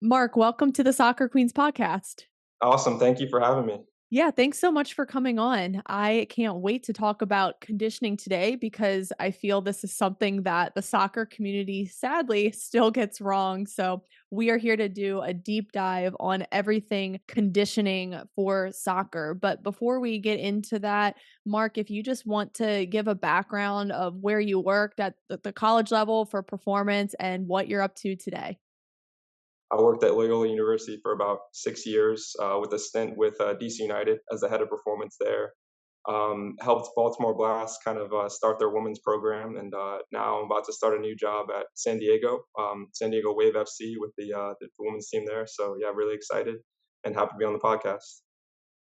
Mark, welcome to the Soccer Queens podcast. Awesome. Thank you for having me. Yeah, thanks so much for coming on. I can't wait to talk about conditioning today because I feel this is something that the soccer community sadly still gets wrong. So, we are here to do a deep dive on everything conditioning for soccer. But before we get into that, Mark, if you just want to give a background of where you worked at the college level for performance and what you're up to today. I worked at Loyola University for about 6 years with a stint with DC United as the head of performance there. Helped Baltimore Blast kind of start their women's program, and now I'm about to start a new job at San Diego Wave FC with the women's team there. So yeah, really excited and happy to be on the podcast.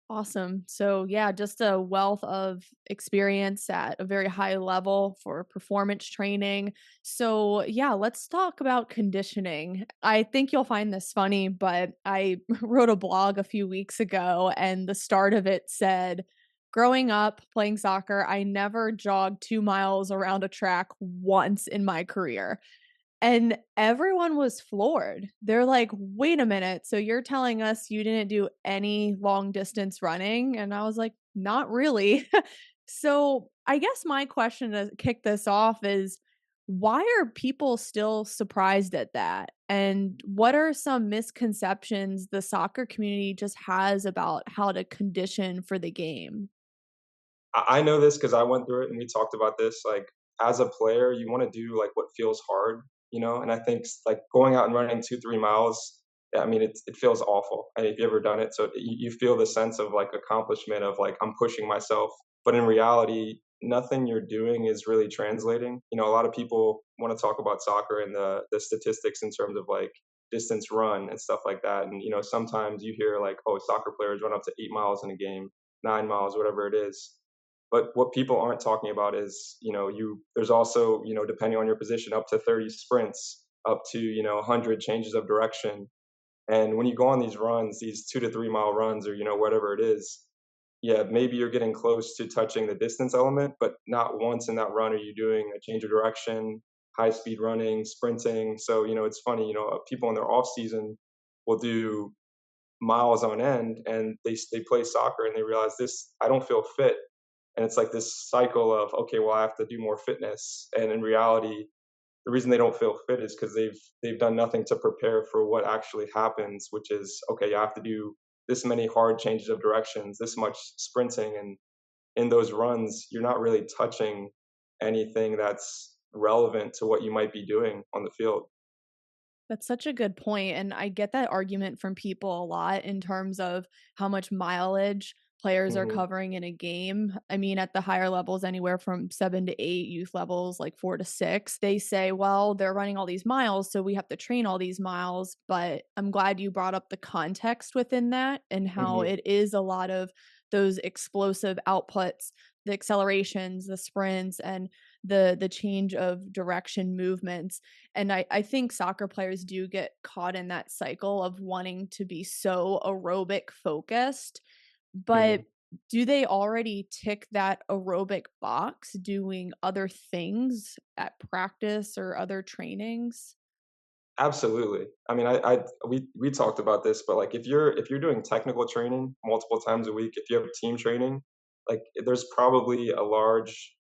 Awesome. So, yeah, just a wealth of experience at a very high level for performance training. So, yeah, let's talk about conditioning. I think you'll find this funny, but I wrote a blog a few weeks ago, and the start of it said, growing up playing soccer, I never jogged 2 miles around a track once in my career. And everyone was floored. They're like, "Wait a minute, so you're telling us you didn't do any long distance running?" And I was like, "Not really." So, I guess my question to kick this off is, why are people still surprised at that? And what are some misconceptions the soccer community just has about how to condition for the game? I know this because I went through it, and we talked about this. Like as a player, you want to do like what feels hard, and I think like going out and running 2 3 miles. I mean, it feels awful. And if you ever done it, so you feel the sense of like accomplishment of like I'm pushing myself, but in reality, nothing you're doing is really translating. A lot of people want to talk about soccer and the statistics in terms of like distance run and stuff like that. And sometimes you hear like, oh, soccer players run up to 8 miles in a game, 9 miles, whatever it is. But what people aren't talking about is, there's also, depending on your position, up to 30 sprints, up to, 100 changes of direction. And when you go on these runs, these 2 to 3 mile runs, or, whatever it is, yeah, maybe you're getting close to touching the distance element, but not once in that run are you doing a change of direction, high speed running, sprinting. So, it's funny, people in their off season will do miles on end, and they play soccer and they realize this, I don't feel fit, and it's like this cycle of, okay, well, I have to do more fitness, and in reality the reason they don't feel fit is because they've done nothing to prepare for what actually happens, which is, okay, you have to do this many hard changes of directions, this much sprinting, and in those runs you're not really touching anything that's relevant to what you might be doing on the field. That's such a good point, and I get that argument from people a lot in terms of how much mileage players are Hmm. covering in a game. I mean, at the higher levels, anywhere from 7 to 8, youth levels, like 4 to 6, they say, "Well, they're running all these miles, so we have to train all these miles," but I'm glad you brought up the context within that and how Hmm. it is a lot of those explosive outputs, the accelerations, the sprints, and the change of direction movements. And I think soccer players do get caught in that cycle of wanting to be so aerobic focused, but Hmm. do they already tick that aerobic box doing other things at practice or other trainings? Absolutely. I mean, we talked about this, but like if you're doing technical training multiple times a week, if you have team training, like there's probably a large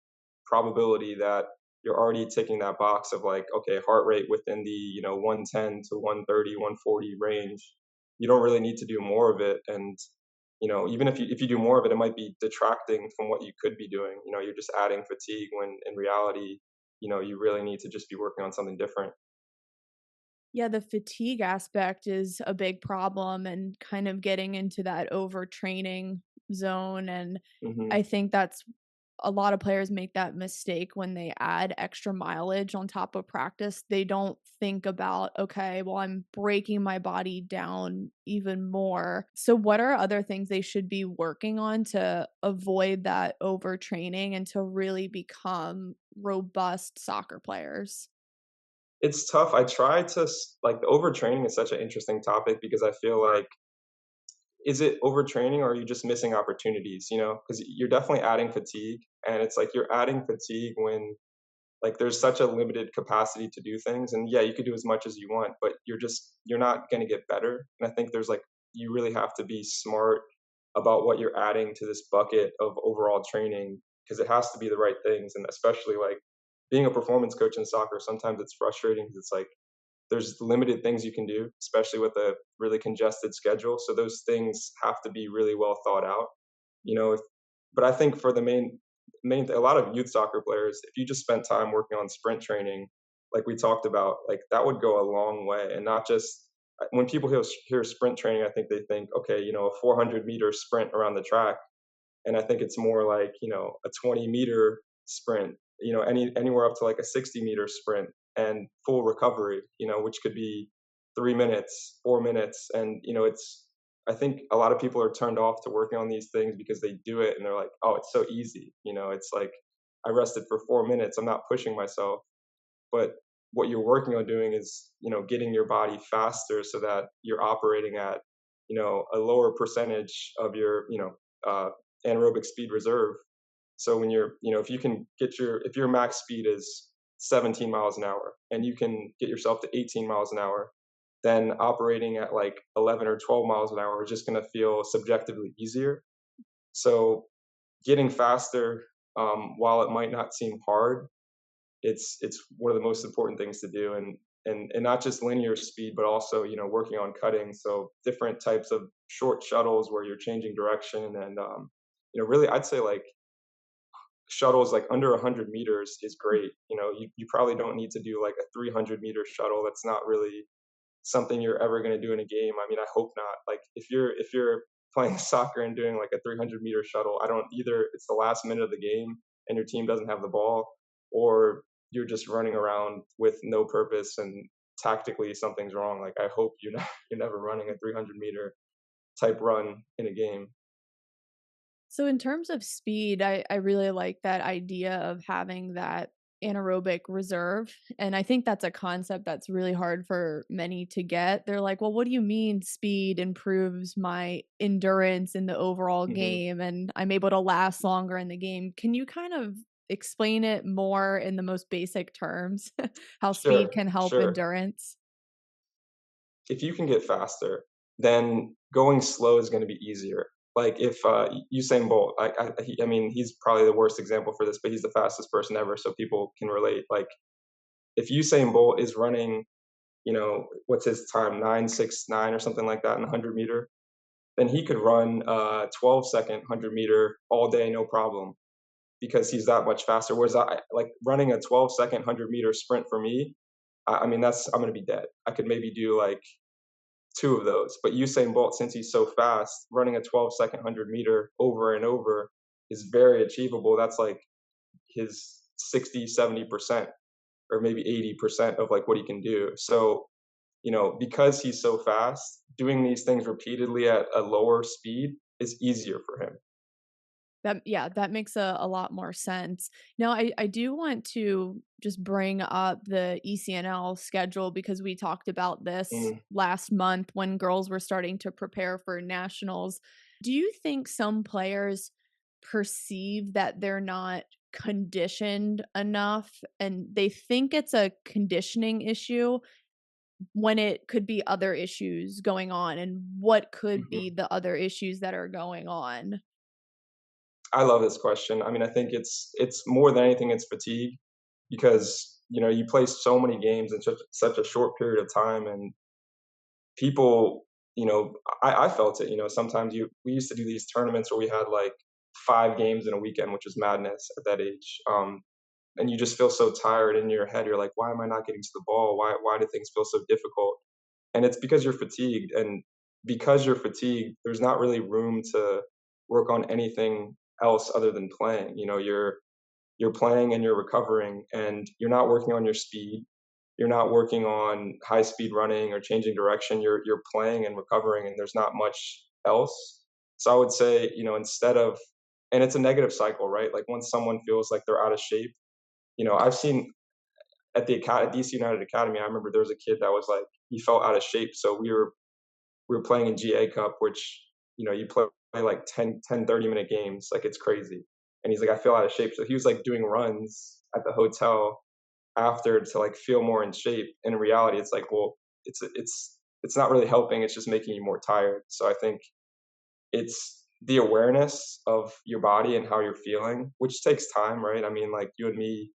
probability that you're already ticking that box of like, okay, heart rate within the 110 to 130, 140 range. You don't really need to do more of it, and even if you do more of it, it might be detracting from what you could be doing. You're just adding fatigue when in reality, you really need to just be working on something different. Yeah, the fatigue aspect is a big problem and kind of getting into that overtraining zone, and Hmm. I think that's a lot of players make that mistake when they add extra mileage on top of practice. They don't think about, "Okay, well, I'm breaking my body down even more." So what are other things they should be working on to avoid that overtraining and to really become robust soccer players? It's tough. I try to like the overtraining is such an interesting topic because I feel like, is it overtraining or are you just missing opportunities? Because you're definitely adding fatigue, and it's like you're adding fatigue when Like there's such a limited capacity to do things, and yeah, you could do as much as you want, but you're not going to get better. And I think there's like you really have to be smart about what you're adding to this bucket of overall training because it has to be the right things. And especially like being a performance coach in soccer, sometimes it's frustrating because it's like there's limited things you can do, especially with a really congested schedule. So those things have to be really well thought out. You know, if, but I think for the a lot of youth soccer players, if you just spent time working on sprint training, like we talked about, like that would go a long way. And not just when people hear sprint training, I think they think, okay, a 400-meter sprint around the track, and I think it's more like a 20-meter sprint, anywhere up to like a 60-meter sprint and full recovery, which could be 3 minutes, 4 minutes, and it's. I think a lot of people are turned off to working on these things because they do it and they're like, oh, it's so easy. It's like I rested for 4 minutes. I'm not pushing myself. But what you're working on doing is, getting your body faster so that you're operating at, a lower percentage of your, anaerobic speed reserve. So when if you can if your max speed is 17 miles an hour and you can get yourself to 18 miles an hour, then operating at like 11 or 12 miles an hour is just going to feel subjectively easier. So getting faster, while it might not seem hard, it's one of the most important things to do, and not just linear speed, but also working on cutting. So different types of short shuttles where you're changing direction, and really I'd say like shuttles like under 100 meters is great. You probably don't need to do like a 300-meter shuttle. That's not really something you're ever going to do in a game. I mean, I hope not. Like if you're playing soccer and doing like a 300-meter shuttle, I don't either. It's the last minute of the game and your team doesn't have the ball, or you're just running around with no purpose and tactically something's wrong. Like I hope you're never running a 300-meter type run in a game. So in terms of speed, I really like that idea of having that anaerobic reserve. And I think that's a concept that's really hard for many to get. They're like, well, what do you mean speed improves my endurance in the overall Hmm. game and I'm able to last longer in the game? Can you kind of explain it more in the most basic terms? How speed Sure, can help sure. endurance? If you can get faster, then going slow is going to be easier. Like if Usain Bolt, I mean, he's probably the worst example for this, but he's the fastest person ever, so people can relate. Like if Usain Bolt is running, what's his time, 9:69 or something like that in the 100-meter, then he could run 12-second 100-meter all day, no problem, because he's that much faster. Whereas I like running a 12-second 100-meter sprint for me. I mean, I'm gonna be dead. I could maybe do like two of those. But Usain Bolt, since he's so fast, running a 12-second 100-meter over and over is very achievable. That's like his 60, 70%, or maybe 80% of like what he can do. So, because he's so fast, doing these things repeatedly at a lower speed is easier for him. That yeah, that makes a lot more sense. Now, I do want to just bring up the ECNL schedule because we talked about this Mm, last month when girls were starting to prepare for nationals. Do you think some players perceive that they're not conditioned enough and they think it's a conditioning issue when it could be other issues going on? And what could mhm. be the other issues that are going on? I love this question. I mean, I think it's more than anything, it's fatigue because you play so many games in such a short period of time, and people, I felt it. Sometimes we used to do these tournaments where we had like 5 games in a weekend, which was madness at that age. And you just feel so tired in your head. You're like, why am I not getting to the ball? Why do things feel so difficult? And it's because you're fatigued, and because you're fatigued, there's not really room to work on anything else other than playing. You're playing and you're recovering, and you're not working on your speed. You're not working on high speed running or changing direction. You're playing and recovering, and there's not much else. So I would say, instead of, and it's a negative cycle, right? Like once someone feels like they're out of shape, I've seen at the DC United Academy. I remember there was a kid that was like he felt out of shape, so we were playing in GA Cup, which you play like 30-minute games, like it's crazy. And he's like, I feel out of shape, so he was like doing runs at the hotel after to like feel more in shape. In reality, it's like, well, it's not really helping. It's just making you more tired. So I think it's the awareness of your body and how you're feeling, which takes time, right? I mean, like you and me,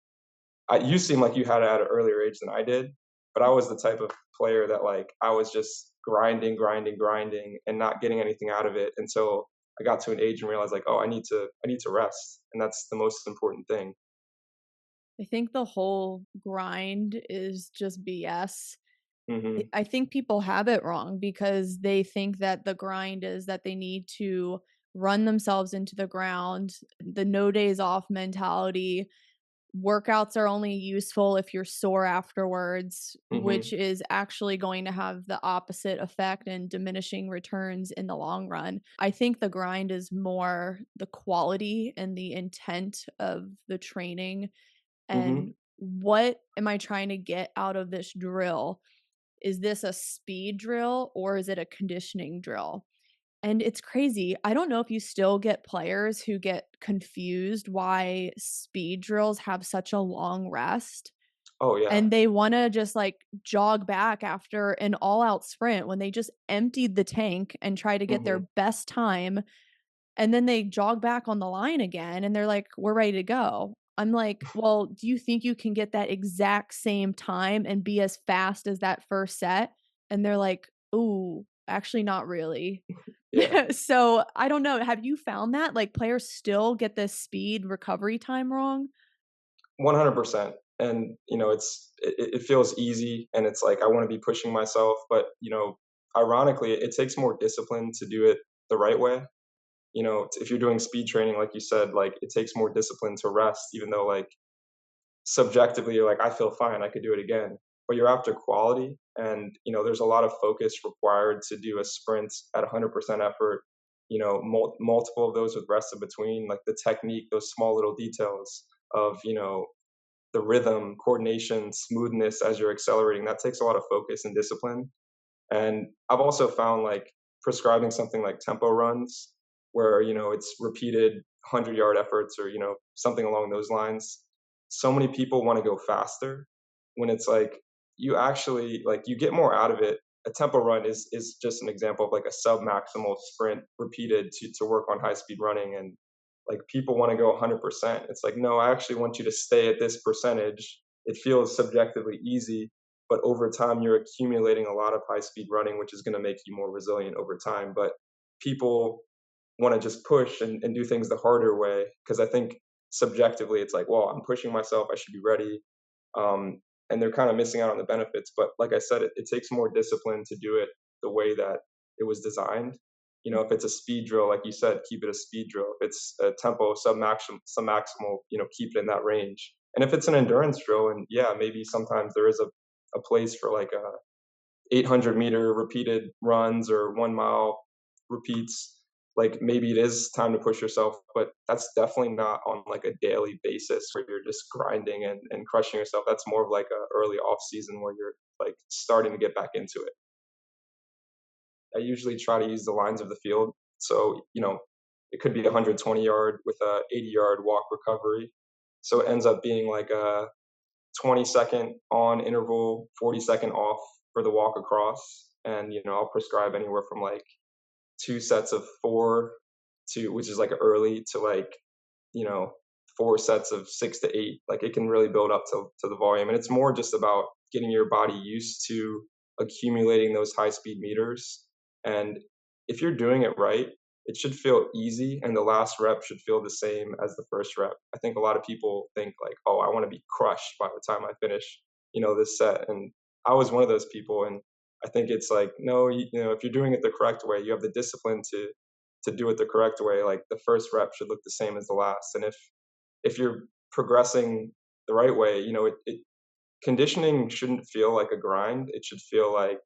you seem like you had it at an earlier age than I did, but I was the type of player that like I was just grinding, grinding, grinding, and not getting anything out of it until I got to an age and realized like, oh, I need to rest, and that's the most important thing. I think the whole grind is just BS. Hmm. I think people have it wrong because they think that the grind is that they need to run themselves into the ground, the no days off mentality. Workouts are only useful if you're sore afterwards, which Hmm. is actually going to have the opposite effect and diminishing returns in the long run. I think the grind is more the quality and the intent of the training Hmm. and what am I trying to get out of this drill? Is this a speed drill or is it a conditioning drill? And it's crazy. I don't know if you still get players who get confused why speed drills have such a long rest Oh yeah. and they wanna just, like, jog back after an all-out sprint when they just emptied the tank and try to get their Hmm. best time, and then they jog back on the line again, and they're like, "We're ready to go." I'm like, "Well, do you think you can get that exact same time and be as fast as that first set?" And they're like, "Ooh, actually not really." Yeah. So, I don't know, have you found that? Like, players still get this speed recovery time wrong? 100%. And, it feels easy and it's like I wanna be pushing myself, but, ironically, it takes more discipline to do it the right way. If you're doing speed training, like you said, like, it takes more discipline to rest even though, like, subjectively, you're like, "I feel fine, I could do it again." But you're after quality and, there's a lot of focus required to do a sprint at 100% effort, multiple of those with rest in between, like the technique, those small little details of, the rhythm, coordination, smoothness as you're accelerating, that takes a lot of focus and discipline. And I've also found like prescribing something like tempo runs where, it's repeated 100-yard efforts or, something along those lines. So many people want to go faster when it's like you actually like you get more out of it. A tempo run is just an example of like a sub maximal sprint repeated to work on high speed running and like people want to go 100%. It's like no, I actually want you to stay at this percentage. It feels subjectively easy, but over time you're accumulating a lot of high speed running, which is going to make you more resilient over time. But people want to just push and do things the harder way because I think subjectively it's like, well, I'm pushing myself, I should be ready. And they're kind of missing out on the benefits. But like I said, it takes more discipline to do it the way that it was designed. If it's a speed drill, like you said, keep it a speed drill. If it's a tempo sub maximal, keep it in that range. And if it's an endurance drill, and yeah, maybe sometimes there is a place for like a 800-meter repeated runs or 1 mile repeats. Like maybe it is time to push yourself, but that's definitely not on like a daily basis where you're just grinding and crushing yourself. That's more of like a early off season where you're like starting to get back into it. I usually try to use the lines of the field. So, it could be a 120-yard with a 80-yard walk recovery. So it ends up being like a 20-second on interval, 40-second off for the walk across. And, I'll prescribe anywhere from like 2 sets of four to, which is like early, to like, you know, 4 sets of 6 to 8. Like it can really build up to the volume. And it's more just about getting your body used to accumulating those high speed meters. And if you're doing it right, it should feel easy and the last rep should feel the same as the first rep. I think a lot of people think like, "Oh, I want to be crushed by the time I finish, this set." And I was one of those people and I think it's like, no, if you're doing it the correct way, you have the discipline to do it the correct way. Like the first rep should look the same as the last. And if you're progressing the right way, conditioning shouldn't feel like a grind. It should feel like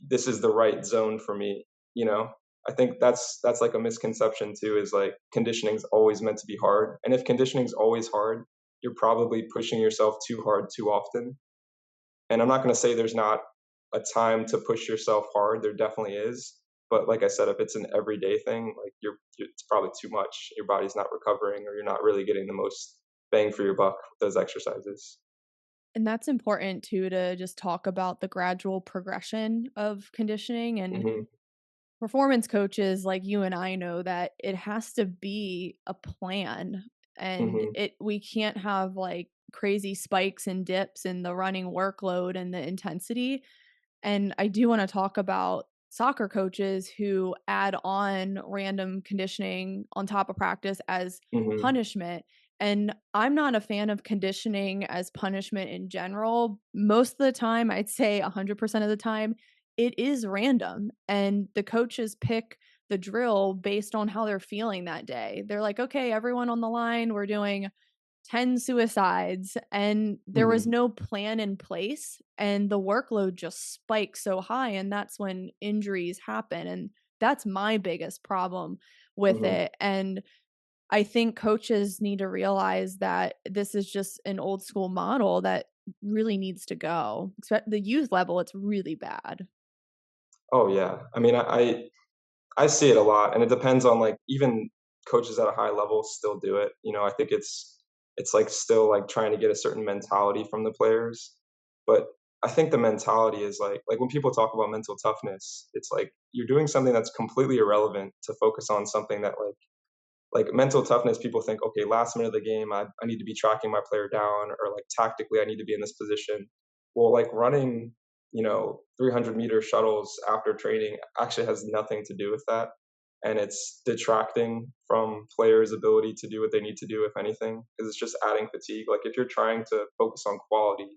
this is the right zone for me. You know, I think that's like a misconception too. Is like conditioning's always meant to be hard, and if conditioning's always hard, you're probably pushing yourself too hard too often. And I'm not going to say there's not a time to push yourself hard. There definitely is. But like I said, if it's an everyday thing, like it's probably too much. Your body's not recovering, or you're not really getting the most bang for your buck with those exercises. And that's important too to just talk about the gradual progression of conditioning and Mhm, performance coaches like you and I know that it has to be a plan and mhm, it we can't have like crazy spikes and dips in the running workload and the intensity. And I do want to talk about soccer coaches who add on random conditioning on top of practice as mhm, punishment. And I'm not a fan of conditioning as punishment in general. Most of the time, I'd say 100% of the time, it is random. And the coaches pick the drill based on how they're feeling that day. They're like, okay, everyone on the line, we're doing 10 suicides and there was mhm, no plan in place and the workload just spikes so high and that's when injuries happen and that's my biggest problem with mhm. it. And I think coaches need to realize that this is just an old school model that really needs to go. The youth level, it's really bad. Oh, yeah. I mean, I see it a lot, and it depends on, like, even coaches at a high level still do it, you know, I think it's, like, still, like, trying to get a certain mentality from the players, but I think the mentality is, when people talk about mental toughness, it's like you're doing something that's completely irrelevant to focus on something that, mental toughness, people think, "Okay, last minute of the game, I need to be tracking my player down," or, like, "Tactically, I need to be in this position." Well, like, running, 300-meter shuttles after training actually has nothing to do with that, and it's detracting from players' ability to do what they need to do, if anything, because it's just adding fatigue. Like, if you're trying to focus on quality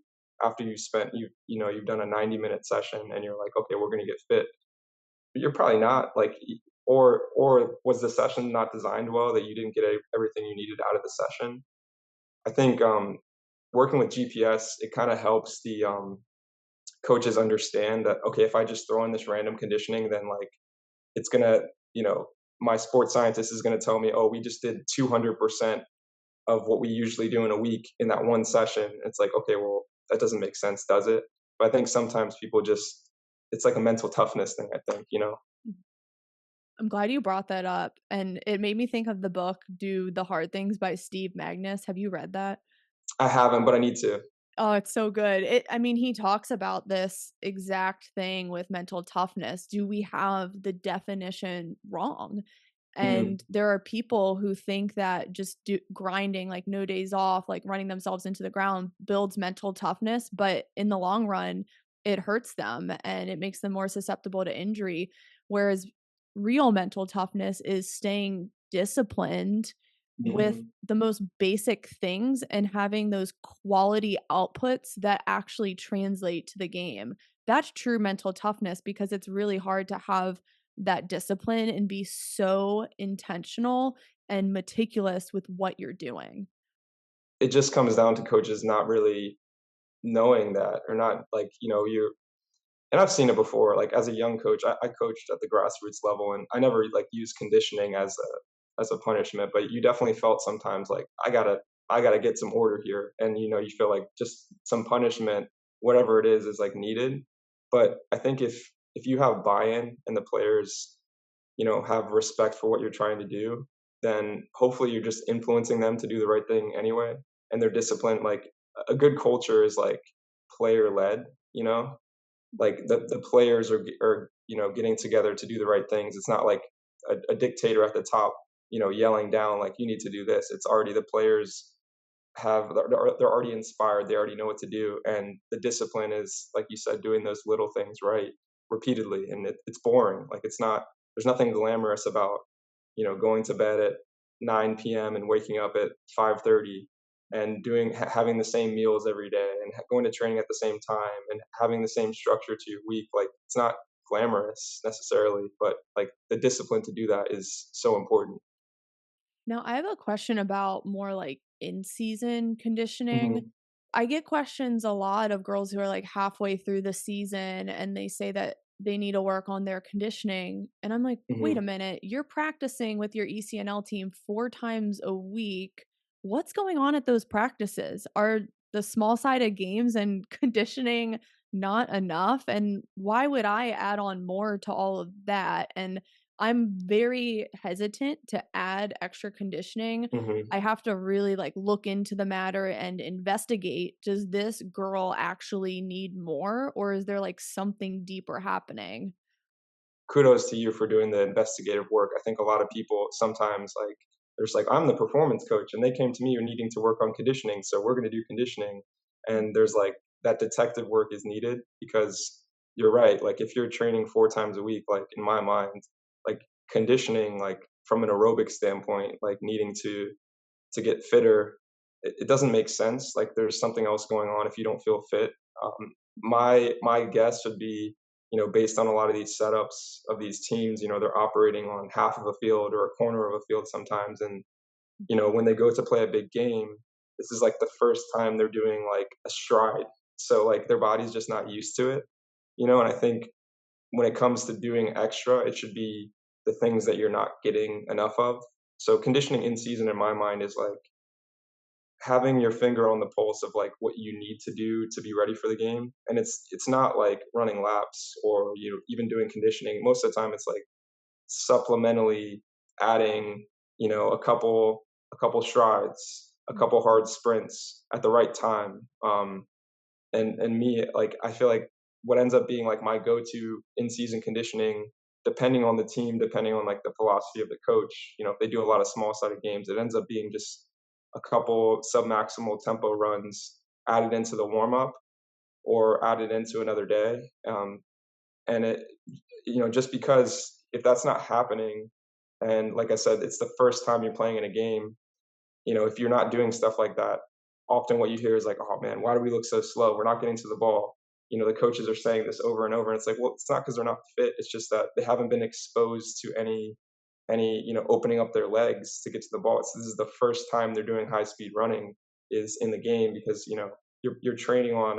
after you've done a 90-minute session and you're like, "Okay, we're gonna get fit," you're probably not, or was the session not designed well that you didn't get everything you needed out of the session? I think, working with GPS, it kinda helps the, coaches understand that, okay, if I just throw in this random conditioning, then, it's gonna you know, my sports scientist is gonna tell me, "Oh, we just did 200% of what we usually do in a week in that one session." It's like, "Okay, well, that doesn't make sense, does it?" But I think sometimes people just it's like a mental toughness thing, I think, you know? I'm glad you brought that up. And it made me think of the book Do the Hard Things by Steve Magnus. Have you read that? I haven't, but I need to. Oh, it's so good. I mean, he talks about this exact thing with mental toughness. Do we have the definition wrong? Mhm, And there are people who think that just grinding, like no days off, like running themselves into the ground builds mental toughness. But in the long run, it hurts them and it makes them more susceptible to injury. Whereas real mental toughness is staying disciplined with mhm. the most basic things and having those quality outputs that actually translate to the game. That's true mental toughness because it's really hard to have that discipline and be so intentional and meticulous with what you're doing. It just comes down to coaches not really knowing that or not you're and I've seen it before, like, as a young coach, I coached at the grassroots level, and I never, used conditioning as a punishment, but you definitely felt sometimes like, I gotta get some order here, and, you feel like just some punishment, whatever it is, like, needed, but I think if you have buy-in and the players, have respect for what you're trying to do, then hopefully you're just influencing them to do the right thing anyway, and they're disciplined, like, a good culture is, like, player-led, you know? Like, the players are, getting together to do the right things. It's not like a dictator at the top, yelling down, like, "You need to do this." It's already the players they're already inspired, they already know what to do, and the discipline is, like you said, doing those little things right repeatedly, and it's boring. Like, it's not there's nothing glamorous about, going to bed at 9 PM and waking up at 5:30 and having the same meals every day and going to training at the same time and having the same structure to your week. Like, it's not glamorous necessarily, but, like, the discipline to do that is so important. Now, I have a question about more like in season conditioning. Mhm, I get questions a lot of girls who are like halfway through the season and they say that they need to work on their conditioning. And I'm like, wait a mhm. minute, you're practicing with your ECNL team 4 times a week. What's going on at those practices? Are the small sided games and conditioning not enough? And why would I add on more to all of that? And I'm very hesitant to add extra conditioning. Mhm. I have to really, like, look into the matter and investigate, does this girl actually need more, or is there, like, something deeper happening? Kudos to you for doing the investigative work. I think a lot of people sometimes, like, there's like, "I'm the performance coach, and they came to me needing to work on conditioning, so we're gonna do conditioning." And there's, like, that detective work is needed because you're right, like, if you're training 4 times a week, like, in my mind, like, conditioning, like, from an aerobic standpoint, like, needing to get fitter, it doesn't make sense. Like there's something else going on if you don't feel fit. My guess would be, based on a lot of these setups of these teams, they're operating on half of a field or a corner of a field sometimes, and when they go to play a big game, this is like the first time they're doing like a stride. So like their body's just not used to it, and I think when it comes to doing extra, it should be the things that you're not getting enough of. So conditioning in season in my mind is like having your finger on the pulse of like what you need to do to be ready for the game. And it's not like running laps or even doing conditioning. Most of the time it's like supplementally adding, a couple strides, a couple hard sprints at the right time. And me, like I feel like what ends up being like my go-to in-season conditioning, depending on the team, depending on like the philosophy of the coach, if they do a lot of small-sided games, it ends up being just a couple sub-maximal tempo runs added into the warm-up or added into another day. And just because if that's not happening, and like I said, it's the first time you're playing in a game, if you're not doing stuff like that, often what you hear is like, "Oh man, why do we look so slow? We're not getting to the ball." The coaches are saying this over and over, and it's like, well, it's not because they're not fit. It's just that they haven't been exposed to any opening up their legs to get to the ball. This is the first time they're doing high speed running is in the game because you're training on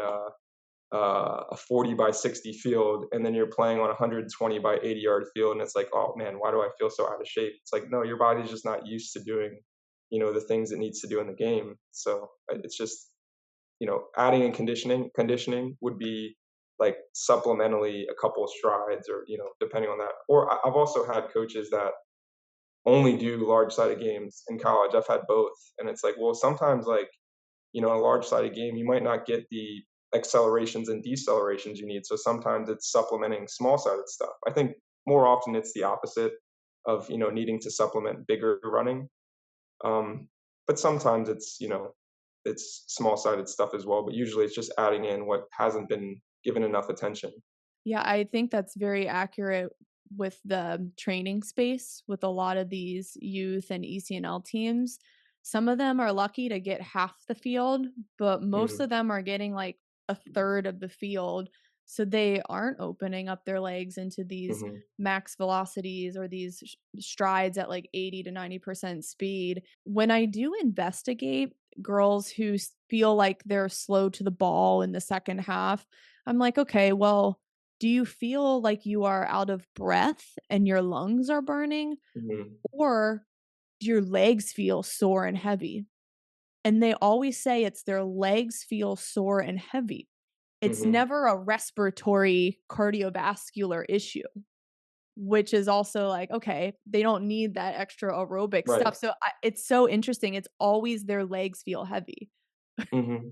a 40 by 60 field, and then you're playing on a 120 by 80-yard field, and it's like, oh man, why do I feel so out of shape? It's like, no, your body's just not used to doing the things it needs to do in the game. So it's just adding in conditioning would be like supplementally a couple of strides or depending on that. Or I've also had coaches that only do large sided games in college. I've had both, and it's like, well, sometimes like a large sided game, you might not get the accelerations and decelerations you need. So sometimes it's supplementing small sided stuff. I think more often it's the opposite of needing to supplement bigger running. Um, but sometimes it's small sided stuff as well. But usually it's just adding in what hasn't been given enough attention. Yeah, I think that's very accurate with the training space with a lot of these youth and ECNL teams. Some of them are lucky to get half the field, but most Hmm. of them are getting like a third of the field. So they aren't opening up their legs into these Hmm. max velocities or these strides at like 80 to 90% speed. When I do investigate girls who feel like they're slow to the ball in the second half, I'm like, okay, well, do you feel like you are out of breath and your lungs are burning, Hmm. or do your legs feel sore and heavy? And they always say it's their legs feel sore and heavy. It's Hmm. never a respiratory cardiovascular issue, which is also like, okay, they don't need that extra aerobic Right. stuff. So it's so interesting. It's always their legs feel heavy. Hmm.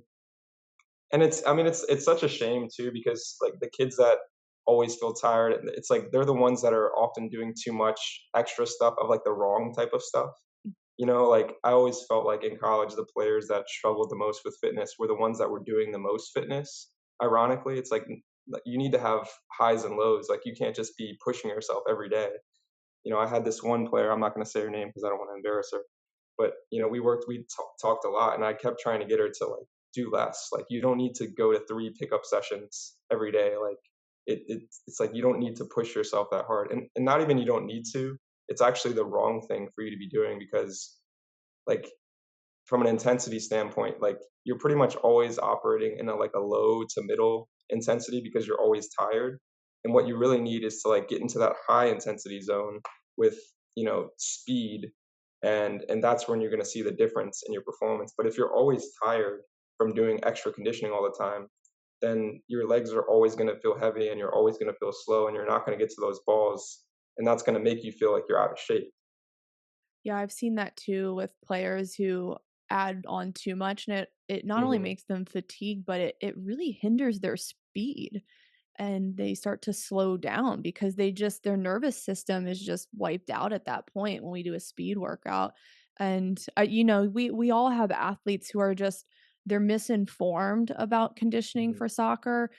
And I mean, it's such a shame too because like the kids that always feel tired, it's like they're the ones that are often doing too much extra stuff of like the wrong type of stuff. Like I always felt like in college, the players that struggled the most with fitness were the ones that were doing the most fitness. Ironically, it's like you need to have highs and lows. Like you can't just be pushing yourself every day. I had this one player. I'm not going to say her name because I don't want to embarrass her. But we talked a lot, and I kept trying to get her to like do less. Like you don't need to go to 3 pickup sessions every day. Like it's like you don't need to push yourself that hard, and not even you don't need to. It's actually the wrong thing for you to be doing because like from an intensity standpoint, like you're pretty much always operating in a low to middle intensity because you're always tired. And what you really need is to like get into that high intensity zone with, speed, and that's when you're going to see the difference in your performance. But if you're always tired from doing extra conditioning all the time, then your legs are always going to feel heavy and you're always going to feel slow and you're not going to get to those balls and that's gonna make you feel like you're out of shape. Yeah, I've seen that too with players who add on too much, and it not only Mhm. makes them fatigued, but it really hinders their speed, and they start to slow down because their nervous system is just wiped out at that point when we do a speed workout. And, we all have athletes who are just they're misinformed about conditioning Mhm. for soccer,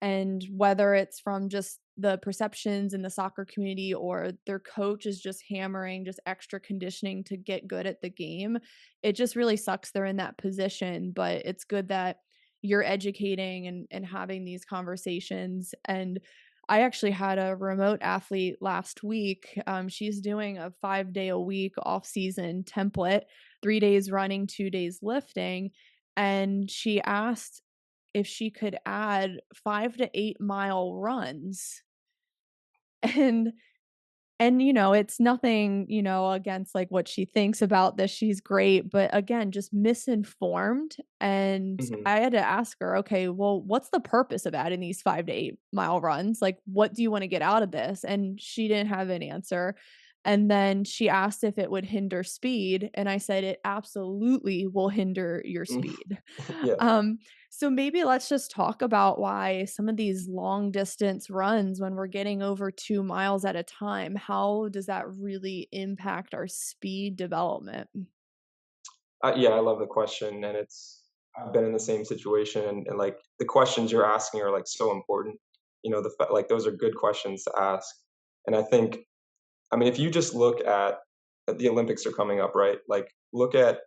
and whether it's from just the perceptions in the soccer community or their coach is just hammering just extra conditioning to get good at the game, it just really sucks they're in that position, but it's good that you're educating and having these conversations. And I actually had a remote athlete last week. She's doing a 5 day a week off season template, 3 days running, 2 days lifting. And she asked if she could add 5 to 8 mile runs. And it's nothing, against, like, what she thinks about this, she's great, but again, just misinformed, and Mhm. I had to ask her, "Okay, well, what's the purpose of adding these 5 to 8 mile runs? Like, what do you wanna get out of this?" And she didn't have an answer, and then she asked if it would hinder speed, and I said, "It absolutely will hinder your Mm. speed." Yeah. Um, so maybe let's just talk about why some of these long distance runs, when we're getting over 2 miles at a time, how does that really impact our speed development? Yeah, I love the question, and I've been in the same situation, and like the questions you're asking are like so important. Like those are good questions to ask, and I think, I mean, if you just look at the Olympics are coming up, right? Like, look at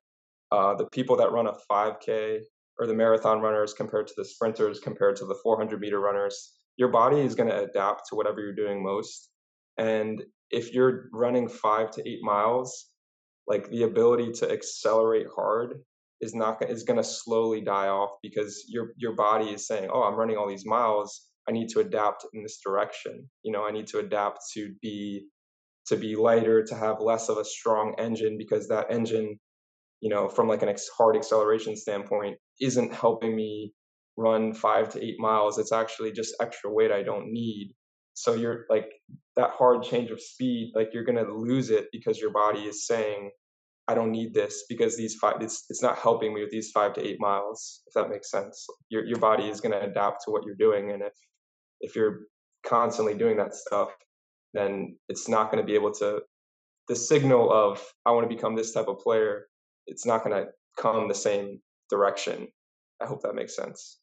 the people that run a 5K or the marathon runners compared to the sprinters compared to the 400-meter runners. Your body is going to adapt to whatever you're doing most, and if you're running 5 to 8 miles, like the ability to accelerate hard is going to slowly die off because your body is saying, "Oh, I'm running all these miles. I need to adapt in this direction. I need to adapt to be lighter, to have less of a strong engine because that engine, from like an hard acceleration standpoint, isn't helping me run 5 to 8 miles. It's actually just extra weight I don't need." So you're like that hard change of speed, like you're gonna lose it because your body is saying, "I don't need this because it's not helping me with these 5 to 8 miles." If that makes sense, your body is gonna adapt to what you're doing, and if you're constantly doing that stuff, then it's not going to be able to, the signal of I want to become this type of player, it's not going to come the same direction. I hope that makes sense.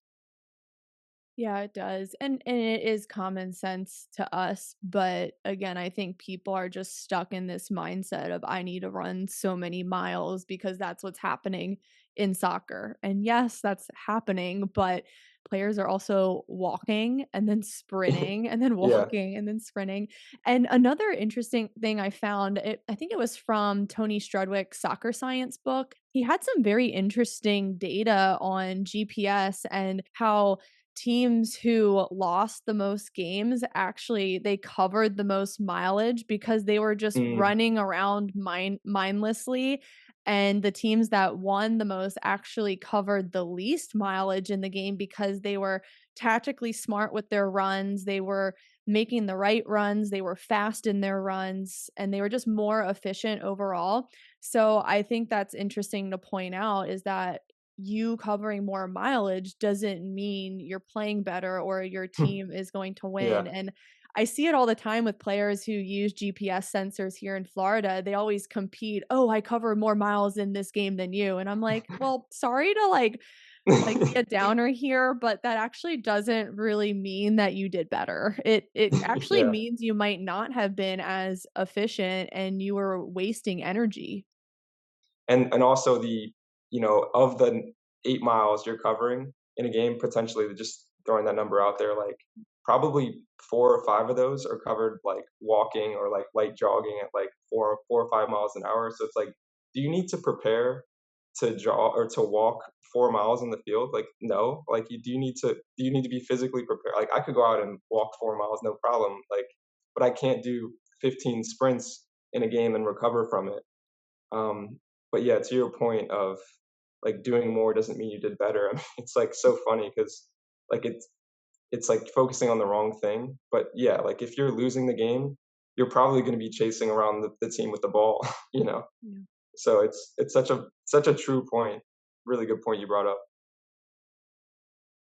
Yeah, it does. And it is common sense to us, but again, I think people are just stuck in this mindset of I need to run so many miles because that's what's happening in soccer. And yes, that's happening, but players are also walking and then sprinting and then Yeah. walking and then sprinting. And another interesting thing I found, I think it was from Tony Strudwick's soccer science book. He had some very interesting data on GPS and how teams who lost the most games actually they covered the most mileage because they were just Mm, running around mindlessly, and the teams that won the most actually covered the least mileage in the game because they were tactically smart with their runs, they were making the right runs, they were fast in their runs, and they were just more efficient overall. So I think that's interesting to point out is that you covering more mileage doesn't mean you're playing better or your team is going to win. yeah. And I see it all the time with players who use GPS sensors here in Florida. They always compete. Oh, I cover more miles in this game than you. And I'm like, well, sorry to like be a downer here, but that actually doesn't really mean that you did better. It actually Yeah. means you might not have been as efficient and you were wasting energy. And also of the 8 miles you're covering in a game, potentially just throwing that number out there, like probably 4 or 5 of those are covered like walking or like light jogging at like 4 or 5 miles an hour. So it's like, do you need to prepare to jog or to walk 4 miles in the field? Like, no. Like, do you need to be physically prepared? Like, I could go out and walk 4 miles, no problem. Like, but I can't do 15 sprints in a game and recover from it. But yeah, to your point of like doing more doesn't mean you did better. I mean, it's like so funny because like it's like focusing on the wrong thing. But yeah, like if you're losing the game, you're probably going to be chasing around the team with the ball, you know. Yeah. So it's such a true point. Really good point you brought up.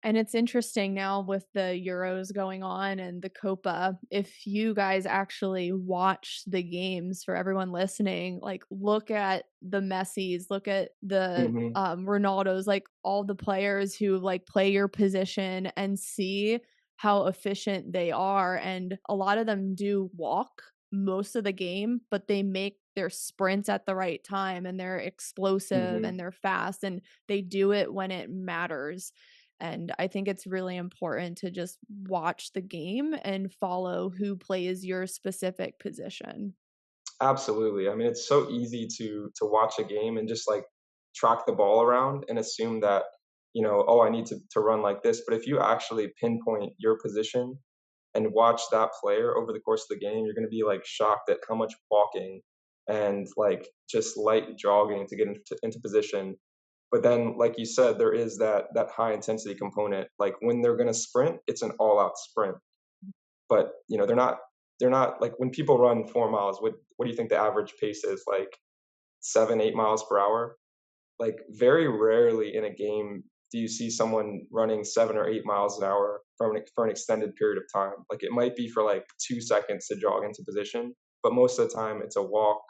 And it's interesting now with the Euros going on and the Copa, if you guys actually watch the games for everyone listening, like look at the Messis, look at the Hmm. Ronaldos, like all the players who like play your position and see how efficient they are. And a lot of them do walk most of the game, but they make their sprints at the right time and they're explosive Hmm. and they're fast and they do it when it matters. And I think it's really important to just watch the game and follow who plays your specific position. Absolutely. I mean, it's so easy to watch a game and just like track the ball around and assume that, oh, I need to run like this. But if you actually pinpoint your position and watch that player over the course of the game, you're going to be like shocked at how much walking and like just light jogging to get into position. But then, like you said, there is that high intensity component. Like when they're going to sprint, it's an all out sprint. But they're not like when people run 4 miles. What do you think the average pace is? Like 7, 8 miles per hour. Like very rarely in a game do you see someone running 7 or 8 miles an hour for an extended period of time. Like it might be for like 2 seconds to jog into position, but most of the time it's a walk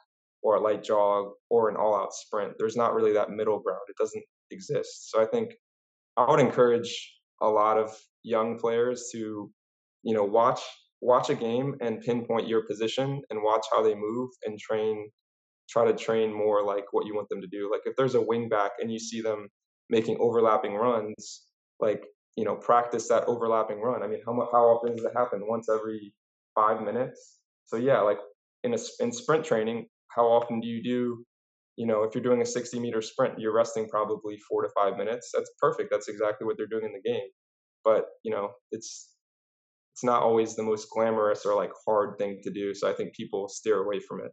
or a light jog or an all-out sprint. There's not really that middle ground. It doesn't exist. So I think I would encourage a lot of young players to, watch a game and pinpoint your position and watch how they move and try to train more like what you want them to do. Like if there's a wing back and you see them making overlapping runs, like, practice that overlapping run. I mean, how often does it happen? Once every 5 minutes. So yeah, like in sprint training, how often do you do, if you're doing a 60-meter sprint, you're resting probably 4 to 5 minutes. That's perfect. That's exactly what they're doing in the game. But it's not always the most glamorous or like hard thing to do. So I think people steer away from it.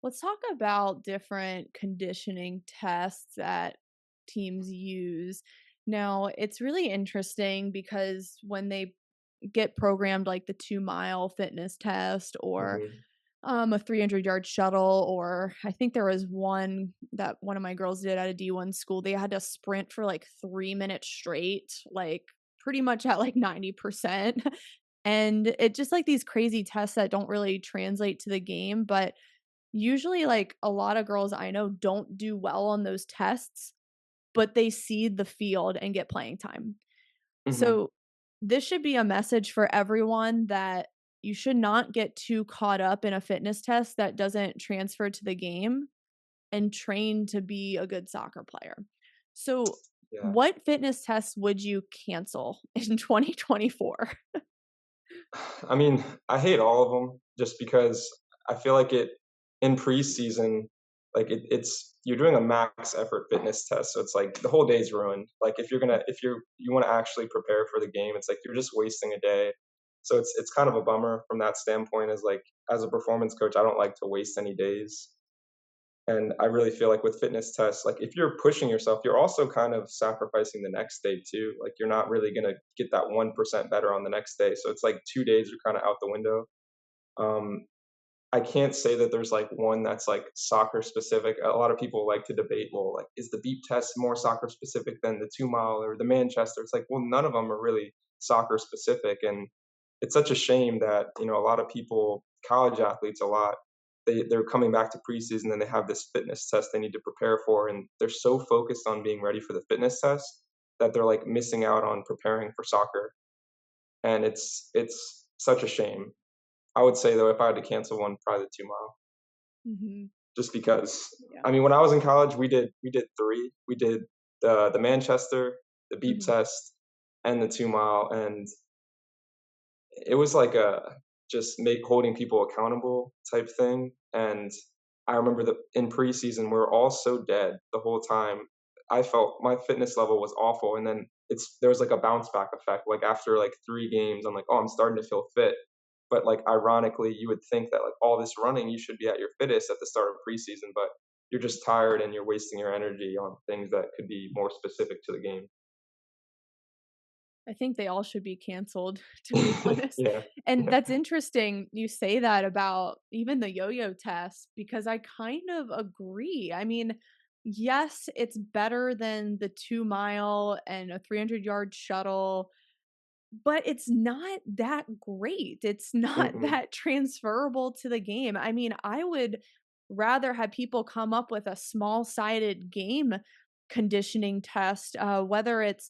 Let's talk about different conditioning tests that teams use. Now, it's really interesting because when they get programmed like the 2-mile fitness test or Hmm. a 300-yard shuttle, or I think there was one that one of my girls did at a D1 school. They had to sprint for like 3 minutes straight, like pretty much at like 90%. And it just like these crazy tests that don't really translate to the game. But usually, like a lot of girls I know don't do well on those tests, but they see the field and get playing time. Hmm. So, this should be a message for everyone that you should not get too caught up in a fitness test that doesn't transfer to the game and train to be a good soccer player. So, Yeah. what fitness tests would you cancel in 2024? I mean, I hate all of them just because I feel like in preseason, like it's you're doing a max effort fitness test, so it's like the whole day's ruined. Like if you want to actually prepare for the game, it's like you're just wasting a day. So it's kind of a bummer from that standpoint. As like as a performance coach, I don't like to waste any days. And I really feel like with fitness tests, like if you're pushing yourself, you're also kind of sacrificing the next day too. Like you're not really gonna get that 1% better on the next day. So it's like 2 days are kind of out the window. Um, I can't say that there's like one that's like soccer specific. A lot of people like to debate, well, like is the beep test more soccer specific than the 2 mile or the Manchester? It's like, well, none of them are really soccer specific, and it's such a shame that a lot of people, college athletes, a lot, they're coming back to preseason and they have this fitness test they need to prepare for, and they're so focused on being ready for the fitness test that they're like missing out on preparing for soccer, and it's such a shame. I would say though, if I had to cancel one, probably the 2 mile, Mhm. just because. Yeah. I mean, when I was in college, we did three. We did the Manchester, the beep Mhm. test, and the 2 mile, and it was like a just make holding people accountable type thing. And I remember that in preseason, we were all so dead the whole time. I felt my fitness level was awful, and then there was like a bounce back effect. Like after like 3 games, I'm like, oh, I'm starting to feel fit. But like ironically, you would think that like all this running, you should be at your fittest at the start of preseason, but you're just tired and you're wasting your energy on things that could be more specific to the game. I think they all should be canceled, to be honest. Yeah. And that's interesting you say that about even the yo-yo test because I kind of agree. I mean, yes, it's better than the 2 mile and a 300-yard shuttle, but it's not that great. It's not Mm-mm. that transferable to the game. I mean, I would rather have people come up with a small-sided game conditioning test, whether it's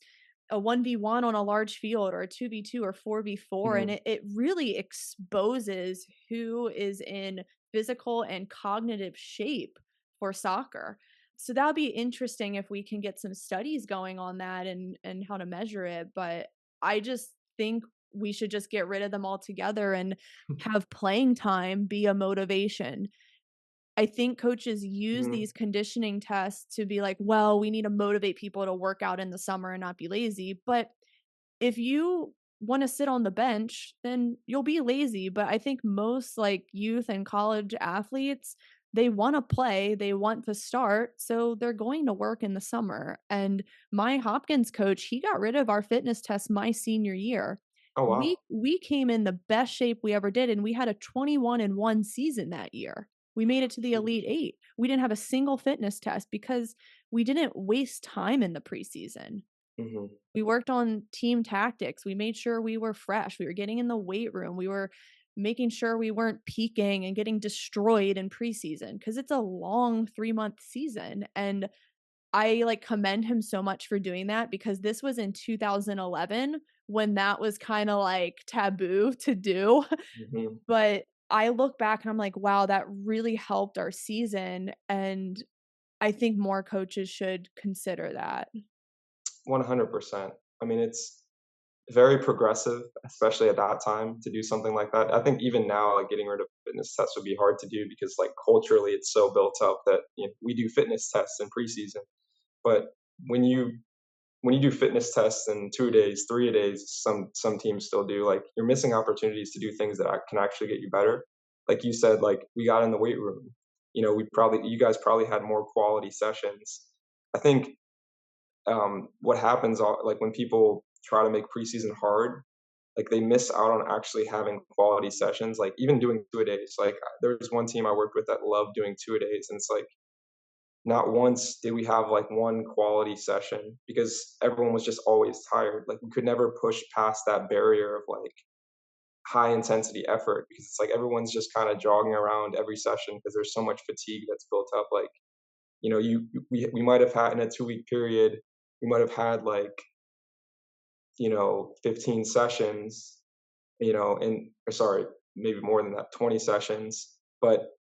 a 1v1 on a large field or a 2v2 or 4v4, and Mhm. it really exposes who is in physical and cognitive shape for soccer. So that would be interesting if we can get some studies going on that and how to measure it, but I just think we should just get rid of them altogether and have playing time be a motivation. I think coaches use Mhm. these conditioning tests to be like, "Well, we need to motivate people to work out in the summer and not be lazy." But if you wanna sit on the bench, then you'll be lazy, but I think most, like, youth and college athletes, they wanna play, they want to start, so they're going to work in the summer, and my Hopkins coach, he got rid of our fitness test my senior year. Oh, We wow. we came in the best shape we ever did, and we had a 21-1 season that year. We made it to the Elite Sheesh. 8. We didn't have a single fitness test because we didn't waste time in the preseason. Mhm. We worked on team tactics. We made sure we were fresh. We were getting in the weight room. We were making sure we weren't peaking and getting destroyed in preseason because it's a long 3-month season. And I like commend him so much for doing that because this was in 2011 when that was kind of like taboo to do. Mhm. But I look back and I'm like, wow, that really helped our season. And I think more coaches should consider that. 100%. I mean, it's very progressive, especially at that time to do something like that. I think even now, like getting rid of fitness tests would be hard to do because like culturally it's so built up that we do fitness tests in preseason. But when you when you do fitness tests in 2 days, 3 days, some teams still do. Like you're missing opportunities to do things that can actually get you better. Like you said, like we got in the weight room. You guys probably had more quality sessions. I think what happens like when people try to make preseason hard, like they miss out on actually having quality sessions. Like even doing two a days. Like there was one team I worked with that loved doing two a days, and it's like not once did we have like one quality session because everyone was just always tired. Like we could never push past that barrier of like high intensity effort because it's like everyone's just kind of jogging around every session because there's so much fatigue that's built up. Like we might have had in a 2 week period, we might have had like 15 sessions, and or sorry, maybe more than that, 20 sessions, but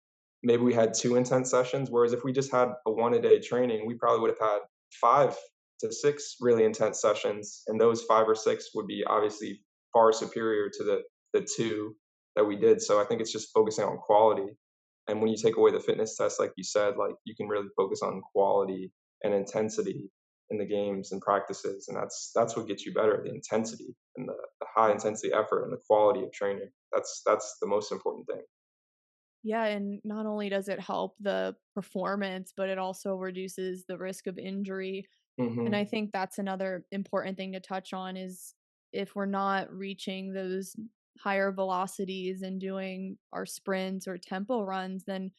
maybe we had 2 intense sessions, whereas if we just had a one-a-day training, we probably would have had 5 to 6 really intense sessions, and those 5 or 6 would be obviously far superior to the 2 that we did, so I think it's just focusing on quality, and when you take away the fitness test, like you said, like, you can really focus on quality and intensity in the games and practices, and that's what gets you better, the intensity and the high intensity effort and the quality of training. That's the most important thing. Yeah, and not only does it help the performance, but it also reduces the risk of injury. And I Mhm. think that's another important thing to touch on is if we're not reaching those higher velocities and doing our sprints or tempo runs, then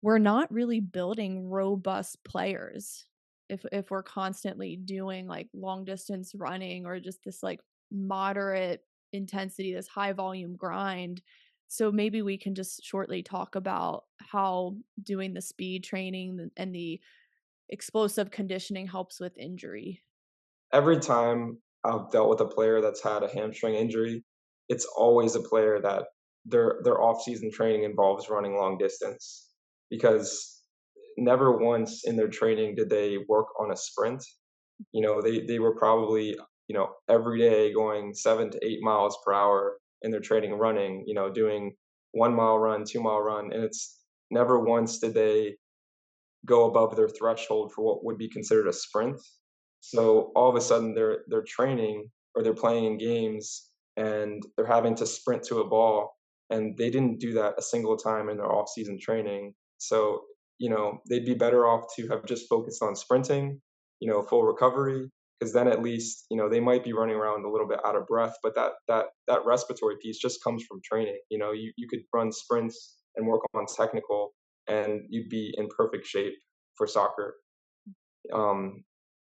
we're not really building robust players. If we're constantly doing like long distance running or just this like moderate intensity, this high volume grind. So maybe we can just shortly talk about how doing the speed training and the explosive conditioning helps with injury. Every time I've dealt with a player that's had a hamstring injury, it's always a player that their off-season training involves running long distance because never once in their training did they work on a sprint. They were probably, every day going 7 to 8 miles per hour in their training running, doing 1 mile run, 2 mile run, and it's never once did they go above their threshold for what would be considered a sprint. So all of a sudden they're training or they're playing in games and they're having to sprint to a ball and they didn't do that a single time in their off-season training. So, they'd be better off to have just focused on sprinting, full recovery, because then at least, they might be running around a little bit out of breath, but that respiratory piece just comes from training. You could run sprints and work on technical, and you'd be in perfect shape for soccer. Um,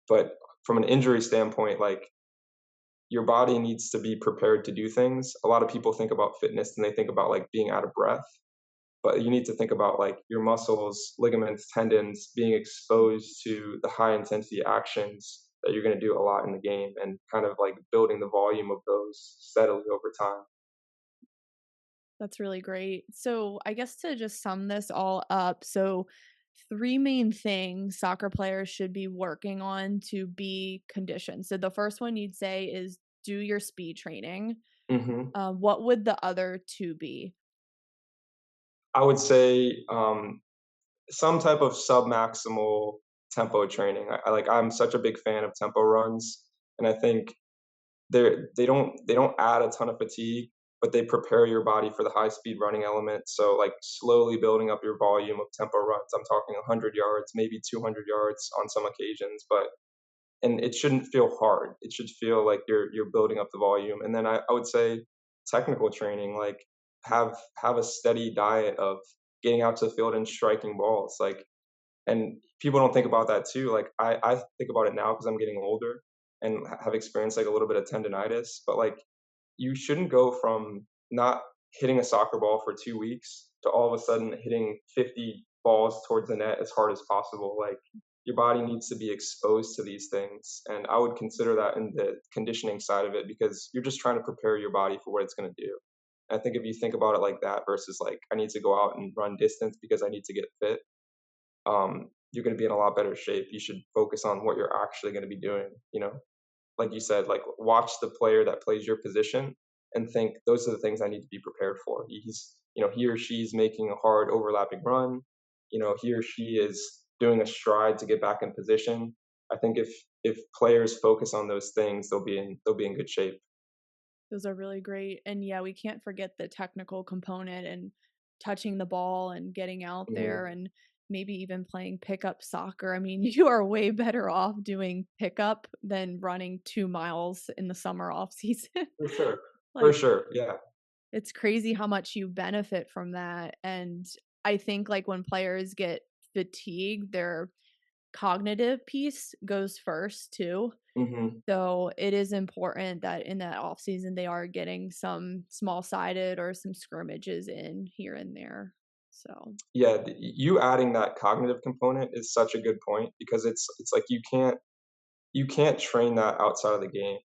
but from an injury standpoint, like, your body needs to be prepared to do things. A lot of people think about fitness and they think about like being out of breath, but you need to think about like your muscles, ligaments, tendons being exposed to the high intensity actions that you're going to do a lot in the game, and kind of like building the volume of those steadily over time. That's really great. So, I guess to just sum this all up, so three main things soccer players should be working on to be conditioned. So, the first one you'd say is do your speed training. hmm What would the other two be? I would say some type of sub-maximal tempo training. I'm such a big fan of tempo runs, and I think they don't add a ton of fatigue, but they prepare your body for the high speed running element. So like slowly building up your volume of tempo runs. I'm talking 100 yards, maybe 200 yards on some occasions, but and it shouldn't feel hard. It should feel like you're building up the volume. And then I would say technical training, like have a steady diet of getting out to the field and striking balls. Like, and people don't think about that too. Like I think about it now because I'm getting older and have experienced like a little bit of tendonitis. But like you shouldn't go from not hitting a soccer ball for 2 weeks to all of a sudden hitting 50 balls towards the net as hard as possible. Like your body needs to be exposed to these things, and I would consider that in the conditioning side of it because you're just trying to prepare your body for what it's going to do. I think if you think about it like that versus like I need to go out and run distance because I need to get fit, you're going to be in a lot better shape. You should focus on what you're actually going to be doing. Like you said, like watch the player that plays your position and think those are the things I need to be prepared for. He or she's making a hard overlapping run. He or she is doing a stride to get back in position. I think if players focus on those things, they'll be in good shape. Those are really great. And yeah, we can't forget the technical component and touching the ball and getting out there hmm and maybe even playing pickup soccer. I mean, you are way better off doing pickup than running 2 miles in the summer off season. For sure. For Like, sure. Yeah. it's crazy how much you benefit from that. And I think like when players get fatigued, their cognitive piece goes first too. hmm So it is important that in that off season they are getting some small sided or some scrimmages in here and there. So Yeah. You adding that cognitive component is such a good point because it's like you can't train that outside of the game.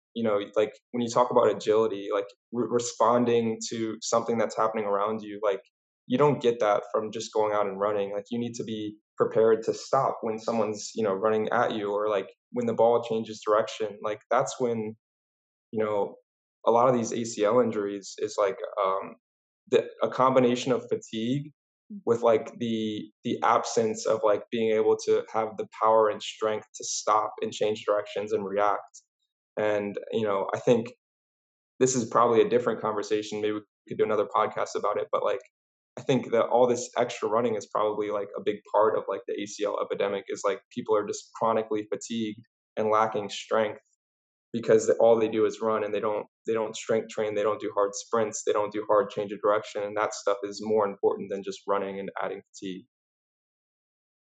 Like when you talk about agility, like responding to something that's happening around you, like you don't get that from just going out and running. Like you need to be prepared to stop when someone's, running at you, or like when the ball changes direction. Like that's when, you know, a lot of these ACL injuries is like a combination of fatigue with like the absence of like being able to have the power and strength to stop and change directions and react. And I think this is probably a different conversation. Maybe we could do another podcast about it. But like, I think that all this extra running is probably like a big part of like the ACL epidemic. Is like people are just chronically fatigued and lacking strength because all they do is run, and they don't strength train, they don't do hard sprints, they don't do hard change of direction, and that stuff is more important than just running and adding fatigue.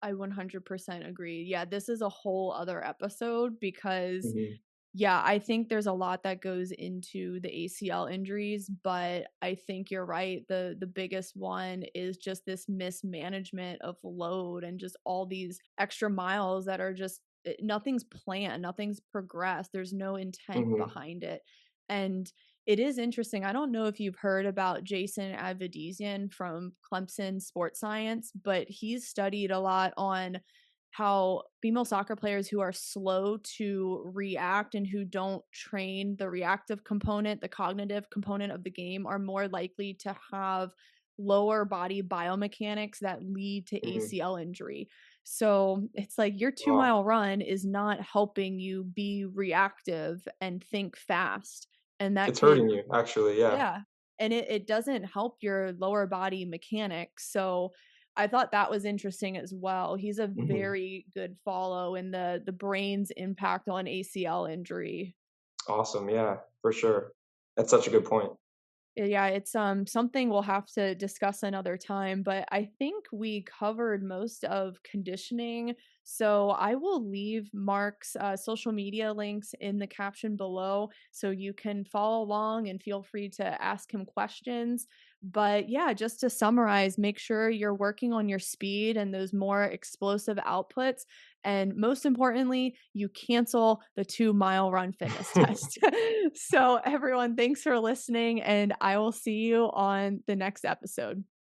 I 100% agree. Yeah, this is a whole other episode because Mhm, yeah, I think there's a lot that goes into the ACL injuries, but I think you're right. The biggest one is just this mismanagement of load and just all these extra miles that are just nothing's planned, nothing's progressed. There's no intent mhm, behind it. And it is interesting. I don't know if you've heard about Jason Advedizian from Clemson Sports Science, but he's studied a lot on how female soccer players who are slow to react and who don't train the reactive component, the cognitive component of the game, are more likely to have lower body biomechanics that lead to mhm. ACL injury. So it's like your two Wow, mile run is not helping you be reactive and think fast. And that it's could, hurting you, actually, yeah. yeah. And it doesn't help your lower body mechanics. So I thought that was interesting as well. He's a Mhm. very good follow in the brain's impact on ACL injury. Awesome, yeah, for sure. That's such a good point. Yeah, it's something we'll have to discuss another time, but I think we covered most of conditioning. So I will leave Mark's social media links in the caption below so you can follow along and feel free to ask him questions. But yeah, just to summarize, make sure you're working on your speed and those more explosive outputs. And most importantly, you cancel the 2 mile run fitness test. So, everyone, thanks for listening, and I will see you on the next episode.